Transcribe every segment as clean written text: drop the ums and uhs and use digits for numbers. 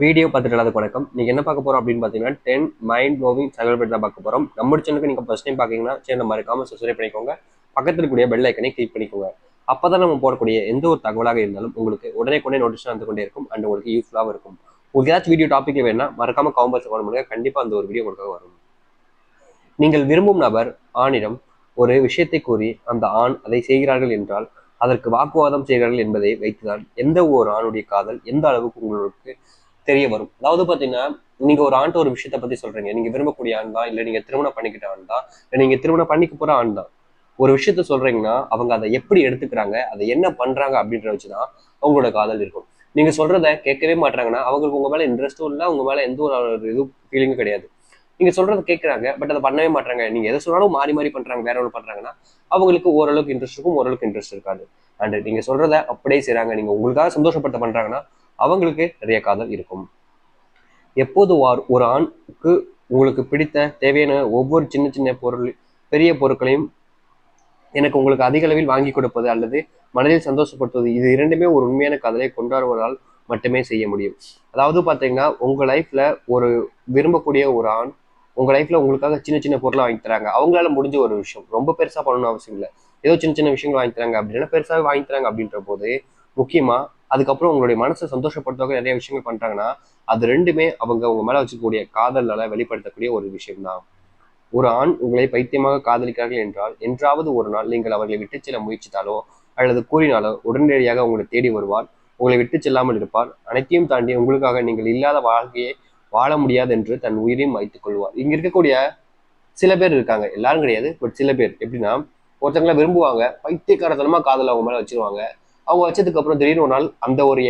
Video பார்த்துட்டு எல்லாத்துக்கும் வணக்கம். நீங்க என்ன பார்க்க போறோம் அப்படின்னு பார்த்தீங்கன்னா 10 மைண்ட் ப்ளோவிங் தகவல் பற்றி தான் பார்க்க போறோம். நம்ம சேனலுக்கு நீங்க ஃபர்ஸ்ட் டைம் பார்க்கீங்கன்னா சேனல் மறக்காம சப்ஸ்கிரைப் பண்ணிக்கோங்க. பக்கத்தில் இருக்கக்கூடிய பெல் ஐக்கனை கிளிக் பண்ணிக்கோங்க. அப்பதான் நம்ம போடக்கூடிய எந்த ஒரு தகவலாக இருந்தாலும் உங்களுக்கு உடனே நோட்டிஃபிகேஷன் வந்து கொண்டே இருக்கும் அண்ட் உங்களுக்கு யூஸ்ஃபுல்லாகவும் இருக்கும். உங்களுக்கு ஏதாச்சும் வீடியோ டாபிக் வேணா மறக்காம கமெண்ட்ஸ் கமெண்ட் பண்ணுங்க. கண்டிப்பா அந்த ஒரு வீடியோ உங்களுக்கு வரும். நீங்கள் விரும்பும் நபர் ஆணிடம் ஒரு விஷயத்தை கூறி அந்த ஆண் அதை செய்கிறார்கள் என்றால் அதற்கு வாக்குவாதம் செய்கிறார்கள் என்பதை வைத்துதான் எந்த ஒரு ஆணுடைய காதல் எந்த அளவுக்கு உங்களுக்கு தெரிய வரும். அதாவது பாத்தீங்கன்னா நீங்க ஒரு ஆண்ட ஒரு விஷயத்த பத்தி சொல்றீங்க. நீங்க விரும்பக்கூடிய ஆண் தான், இல்ல நீங்க திருமணம் பண்ணிக்கிட்ட ஆண் தான், இல்ல நீங்க திருமணம் பண்ணிக்க போற ஆண் தான். ஒரு விஷயத்த சொல்றீங்கன்னா அவங்க அதை எப்படி எடுத்துக்கிறாங்க, அதை என்ன பண்றாங்க அப்படின்ற வச்சுதான் அவங்களோட காதல் இருக்கும். நீங்க சொல்றத கேட்கவே மாட்டாங்கன்னா அவங்களுக்கு உங்க மேல இன்ட்ரெஸ்டும் இல்லை, உங்க மேல எந்த ஒரு இது ஃபீலிங்கும் கிடையாது. நீங்க சொல்றதை கேட்கறாங்க, பட் அதை பண்ணவே மாட்டாங்க. நீங்க எதை சொன்னாலும் மாறி மாறி பண்றாங்க, வேற ஒன்று பண்றாங்கன்னா அவங்களுக்கு ஓரளவுக்கு இன்ட்ரெஸ்ட் இருக்கும், ஓரளவுக்கு இன்ட்ரெஸ்ட் இருக்காது. அண்ட் நீங்க சொல்றத அப்படியே செய்றாங்க, நீங்க உங்களுக்காக சந்தோஷப்படுத்த பண்றாங்கன்னா அவங்களுக்கு நிறைய காதல் இருக்கும். எப்போது ஒரு ஆணுக்கு உங்களுக்கு பிடித்த தேவையான ஒவ்வொரு சின்ன சின்ன பொருள் பெரிய பொருட்களையும் எனக்கு உங்களுக்கு அதிக அளவில் வாங்கி கொடுப்பது அல்லது மனதில் சந்தோஷப்படுத்துவது, இது இரண்டுமே ஒரு உண்மையான காதலை கொண்டாடுவதால் மட்டுமே செய்ய முடியும். அதாவது பாத்தீங்கன்னா உங்க லைஃப்ல ஒரு விரும்பக்கூடிய ஒரு ஆண் உங்க லைஃப்ல உங்களுக்காக சின்ன சின்ன பொருளை வாங்கி தராங்க. அவங்களால முடிஞ்ச ஒரு விஷயம், ரொம்ப பெருசா பண்ணணும்னு அவசியம் இல்லை, ஏதோ சின்ன சின்ன விஷயங்கள் வாங்கி தராங்க அப்படின்னா பெருசாவே வாங்கி தராங்க அப்படின்ற போது முக்கியமா அதுக்கப்புறம் உங்களுடைய மனசை சந்தோஷப்படுத்தவங்க நிறைய விஷயங்கள் பண்றாங்கன்னா அது ரெண்டுமே அவங்க உங்க மேல வச்சுக்கூடிய காதலால வெளிப்படுத்தக்கூடிய ஒரு விஷயம் தான். ஒரு ஆண் உங்களை பைத்தியமாக காதலிக்கிறார்கள் என்றால் என்றாவது ஒரு நாள் நீங்கள் அவர்களை விட்டு செல்ல முயற்சித்தாலோ அல்லது கூறினாலோ உடனடியாக உங்களை தேடி வருவார், உங்களை விட்டு செல்லாமல் இருப்பார். அனைத்தையும் தாண்டி உங்களுக்காக நீங்கள் இல்லாத வாழ்க்கையை வாழ முடியாது என்று தன் உயிரையும் வைத்துக் கொள்வார். இங்க இருக்கக்கூடிய சில பேர் இருக்காங்க, எல்லாரும் கிடையாது, பட் சில பேர் எப்படின்னா ஒருத்தங்களை விரும்புவாங்க, பைத்தியக்காரத்தனமா காதல் அவங்க மேல வச்சிருவாங்க. அவங்க வச்சதுக்கு அப்புறம் திடீர்னு ஒரு நாள் அந்த ஒரு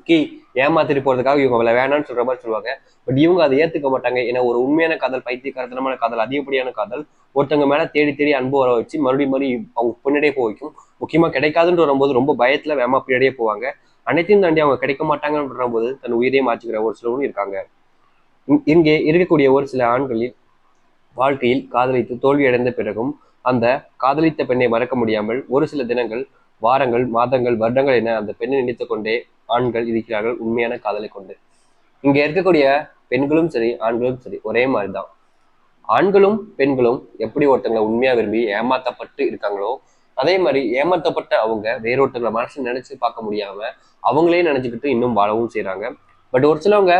கி ஏமாத்திட்டு போறதுக்காக இவங்க வேணாம்னு சொல்ற மாதிரி சொல்லுவாங்க. பட் இவங்க அதை ஏத்துக்க மாட்டாங்க. ஏன்னா ஒரு உண்மையான காதல், பைத்தியக்காரத்தனமான காதல், அதிகப்படியான காதல் ஒருத்தவங்க மேல தேடி தேடி அன்பு வர வச்சு மறுபடியும் அவங்க பின்னாடியே போக வைக்கும். முக்கியமா கிடைக்காதுன்னு வரும்போது ரொம்ப பயத்துல வேமா பின்னாடியே போவாங்க. அனைத்தையும் தாண்டி அவங்க கிடைக்க மாட்டாங்கன்னு போது தன் உயிரையே மாற்றிக்கிற ஒரு சிலரும் இருக்காங்க. இங்கே இருக்கக்கூடிய ஒரு சில ஆண்களில் வாழ்க்கையில் காதலித்து தோல்வி அடைந்த பிறகும் அந்த காதலித்த பெண்ணை மறக்க முடியாமல் ஒரு சில தினங்கள், வாரங்கள், மாதங்கள், வருடங்கள் என அந்த பெண்ணை நினைத்துக் கொண்டே ஆண்கள் இருக்கிறார்கள் உண்மையான காதலை கொண்டு. இங்க இருக்கக்கூடிய பெண்களும் சரி ஆண்களும் சரி ஒரே மாதிரிதான். ஆண்களும் பெண்களும் எப்படி ஒருத்தங்களை உண்மையா விரும்பி ஏமாத்தப்பட்டு இருக்காங்களோ அதே மாதிரி ஏமாத்தப்பட்ட அவங்க வேறொருத்தங்களை மனசு நினைச்சு பார்க்க முடியாம அவங்களே நினைச்சுக்கிட்டு இன்னும் வாழவும் செய்யறாங்க. பட் ஒரு சிலவங்க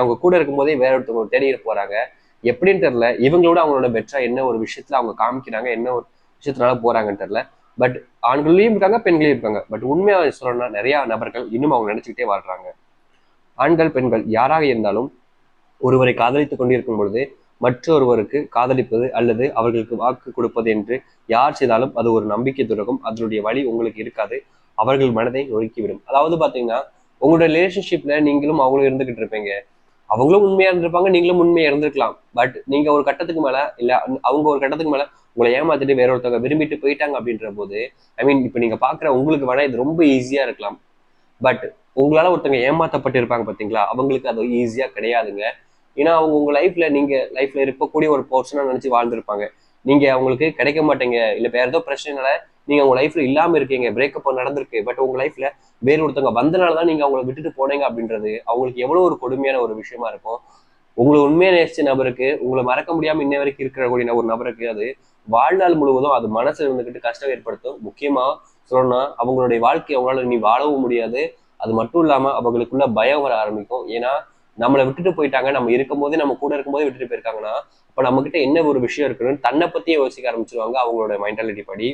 அவங்க கூட இருக்கும் போதே வேற ஒருத்தவங்க தேடி போறாங்க. எப்படின்னு தெரியல, இவங்களோட அவங்களோட பெட்டரா என்ன ஒரு விஷயத்துல அவங்க காமிக்கிறாங்க, என்ன ஒரு விஷயத்தினால போறாங்கன்னு தெரியல. பட் ஆண்களையும் இருக்காங்க, பெண்களையும் இருக்காங்க. பட் உண்மையா சொல்லணும்னா நிறைய நபர்கள் இன்னும் அவங்க நினைச்சுக்கிட்டே வாழ்றாங்க. ஆண்கள் பெண்கள் யாராக இருந்தாலும் ஒருவரை காதலித்துக் கொண்டிருக்கும் பொழுது மற்றொருவருக்கு காதலிப்பது அல்லது அவர்களுக்கு வாக்கு கொடுப்பது என்று யார் செய்தாலும் அது ஒரு நம்பிக்கை துரோகம். அதனுடைய வழி உங்களுக்கு இருக்காது, அவர்கள் மனதை நொறுக்கிவிடும். அதாவது பாத்தீங்கன்னா உங்களுடைய ரிலேஷன்ஷிப்ல நீங்களும் அவங்களும் இருந்துகிட்டு இருப்பீங்க, அவங்களும் உண்மையா இருந்திருப்பாங்க, நீங்களும் உண்மையா இருந்திருக்கலாம். பட் நீங்க ஒரு கட்டத்துக்கு மேல இல்ல அவங்க ஒரு கட்டத்துக்கு மேல உங்களை ஏமாத்திட்டு வேற ஒருத்தவங்க விரும்பிட்டு போயிட்டாங்க அப்படின்ற போது இப்ப நீங்க பாக்குற உங்களுக்கு வேணா இது ரொம்ப ஈஸியா இருக்கலாம். பட் உங்களால ஒருத்தவங்க ஏமாத்தப்பட்டு இருப்பாங்க பாத்தீங்களா, அவங்களுக்கு அது ஈஸியா கிடையாதுங்க. ஏன்னா அவங்க உங்க லைஃப்ல இருக்கக்கூடிய ஒரு போர்ஷனா நினைச்சு வாழ்ந்துருப்பாங்க. நீங்க அவங்களுக்கு கிடைக்க மாட்டீங்க, இல்ல வேற ஏதோ பிரச்சனைனால நீங்க உங்க லைஃப்ல இல்லாம இருக்கீங்க, பிரேக்கப் நடந்திருக்கு, பட் உங்க லைஃப்ல வேற ஒருத்தவங்க வந்தனாலதான் நீங்க அவங்களை விட்டுட்டு போனீங்க அப்படின்றது அவங்களுக்கு எவ்வளவு ஒரு கொடுமையான ஒரு விஷயமா இருக்கும். உங்களை உண்மையா நேசிச்ச நபருக்கு உங்களை மறக்க முடியாம இன்ன வரைக்கும் இருக்கிற ஒரு நபருக்கு அது வாழ்நாள் முழுவதும் அது மனசுல இருந்துகிட்டு கஷ்டம் ஏற்படுத்தும். முக்கியமா சொல்லணும்னா அவங்களுடைய வாழ்க்கையை அவங்களால நீ வாழவும் முடியாது. அது மட்டும் இல்லாம அவங்களுக்குள்ள பயம் வர ஆரம்பிக்கும். ஏன்னா நம்மளை விட்டுட்டு போயிட்டாங்க, நம்ம இருக்கும் போதே நம்ம கூட இருக்கும் போதே விட்டுட்டு போயிருக்காங்கன்னா அப்ப நம்ம கிட்ட என்ன ஒரு விஷயம் இருக்குன்னு தன்னை பத்தியே யோசிக்க ஆரம்பிச்சிருவாங்க அவங்களோட மென்டாலிட்டி படி.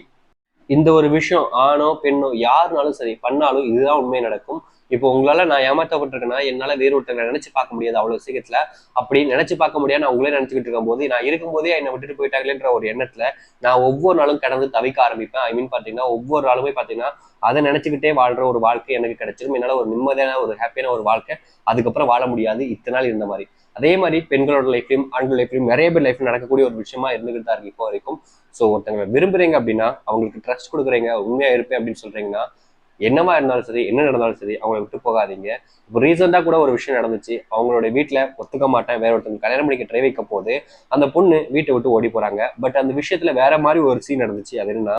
இந்த ஒரு விஷயம் ஆணோ பெண்ணோ யாருனாலும் சரி பண்ணாலும் இதுதான் உண்மை நடக்கும். இப்போ உங்களால நான் ஏமாற்றப்பட்டிருக்கேன்னா என்னால வேறு ஒருத்தரை நினைச்சு பார்க்க முடியாது அவ்வளவு சீக்கிரத்துல. அப்படி நினைச்சு பார்க்க முடியாது நான் உங்களே நினைச்சுக்கிட்டு இருக்கும் போது நான் இருக்கும்போதே என்னை விட்டுட்டு போயிட்டாங்களேன்ற ஒரு எண்ணத்துல நான் ஒவ்வொரு நாளும் கடந்து தவிக்க ஆரம்பிப்பேன். பாத்தீங்கன்னா ஒவ்வொரு நாளுமே பாத்தீங்கன்னா அதை நினைச்சுக்கிட்டே வாழ்ற ஒரு வாழ்க்கை எனக்கு கிடைச்சிடும். என்னால ஒரு நிம்மதியான ஒரு ஹாப்பியான ஒரு வாழ்க்கை அதுக்கப்புறம் வாழ முடியாது இத்தனை நாள் இருந்த மாதிரி. அதே மாதிரி பெண்களோட லைஃப்லயும் ஆண்கள் லைஃப்லயும் நிறைய பேர் லைஃப்ல நடக்கக்கூடிய ஒரு விஷயமா இருந்துகிட்டு தான் இருக்கு இப்போ வரைக்கும். ஸோ ஒருத்தங்களை விரும்புறீங்க அப்படின்னா அவங்களுக்கு ட்ரஸ்ட் கொடுக்குறீங்க, உண்மையா இருப்பேன் அப்படின்னு சொல்றீங்கன்னா என்னவா இருந்தாலும் சரி என்ன நடந்தாலும் சரி அவங்களை விட்டு போகாதீங்க. இப்போ ரீசெண்டா கூட ஒரு விஷயம் நடந்துச்சு. அவங்களோட வீட்டுல ஒத்துக்க மாட்டேன் வேற ஒருத்தவங்க கல்யாணம் பண்ணிக்க ட்ரை வைக்க போது அந்த பொண்ணு வீட்டை விட்டு ஓடி போறாங்க. பட் அந்த விஷயத்துல வேற மாதிரி ஒரு சீன் நடந்துச்சு. அது என்னன்னா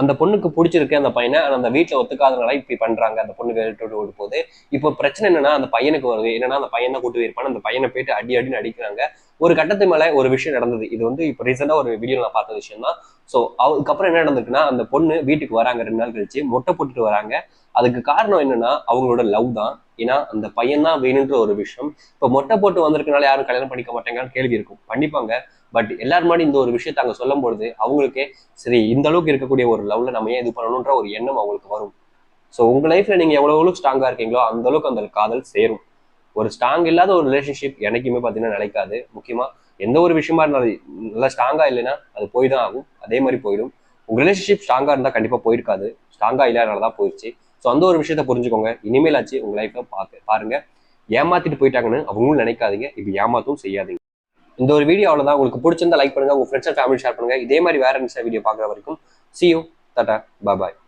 அந்த பொண்ணுக்கு பிடிச்சிருக்கு அந்த பையனை, அந்த வீட்டுல ஒத்துக்காதனால இப்படி பண்றாங்க, அந்த பொண்ணு விட்டு ஓடு போகுது. இப்போ பிரச்சனை என்னன்னா அந்த பையனுக்கு வருது. என்னன்னா அந்த பையன் தான் கூட்டு போயிருப்பான், அந்த பையனை போயிட்டு அடின்னு அடிக்கிறாங்க. ஒரு கட்டத்து மேல ஒரு விஷயம் நடந்தது. இது வந்து இப்போ ரீசெண்டா ஒரு வீடியோ நான் பார்த்த விஷயம் தான். ஸோ அதுக்கப்புறம் என்ன நடந்திருக்குன்னா, அந்த பொண்ணு வீட்டுக்கு வராங்க 2 நாள் கழிச்சு, மொட்டை போட்டுட்டு வராங்க. அதுக்கு காரணம் என்னன்னா அவங்களோட லவ் தான். ஏன்னா அந்த பையன் தான் வேணுன்ற ஒரு விஷயம். இப்போ மொட்டை போட்டு வந்திருக்கனால யாரும் கல்யாணம் பண்ணிக்க மாட்டேங்கன்னு கேள்வி இருக்கும், பண்ணிப்பாங்க. பட் எல்லாரும் முன்னாடி இந்த ஒரு விஷயத்த அங்க சொல்லும் பொழுது அவங்களுக்கே சரி, இந்த அளவுக்கு இருக்கக்கூடிய ஒரு லவ்ல நம்ம ஏன் இது பண்ணணும்ன்ற ஒரு எண்ணம் அவங்களுக்கு வரும். ஸோ உங்க லைஃப்ல நீங்க எவ்வளவு ஸ்ட்ராங்கா இருக்கீங்களோ அந்த அளவுக்கு அந்த காதல் சேரும். ஒரு ஸ்ட்ராங் இல்லாத ஒரு ரிலேஷன்ஷிப் என்னைக்குமே பார்த்தீங்கன்னா நிலைக்காது. முக்கியமா எந்த ஒரு விஷயமா இருந்தாலும் நல்லா ஸ்ட்ராங்கா இல்லைன்னா அது போய் தான் ஆகும். அதே மாதிரி போயிடும். உங்க ரிலேஷன்ஷிப் ஸ்ட்ராங்கா இருந்தா கண்டிப்பா போயிருக்காது, ஸ்ட்ராங்கா இல்லாதனாலதான் போயிடுச்சு. ஸோ அந்த ஒரு விஷயத்த புரிஞ்சுக்கோங்க. இனிமேல் ஆச்சு உங்க லைஃப்ல பாருங்க, ஏமாத்திட்டு போயிட்டாங்கன்னு அவங்களும் நினைக்காதீங்க, இப்ப ஏமாத்தும் செய்யாதீங்க. இந்த ஒரு வீடியோ அவ்வளவுதான். உங்களுக்கு பிடிச்சிருந்தா லைக் பண்ணுங்க, உங்க ஃப்ரெண்ட்ஸ் அண்ட் ஃபேமிலி ஷேர் பண்ணுங்க. இதே மாதிரி வேற வீடியோ பார்க்குற வரைக்கும் see you, tata, bye bye.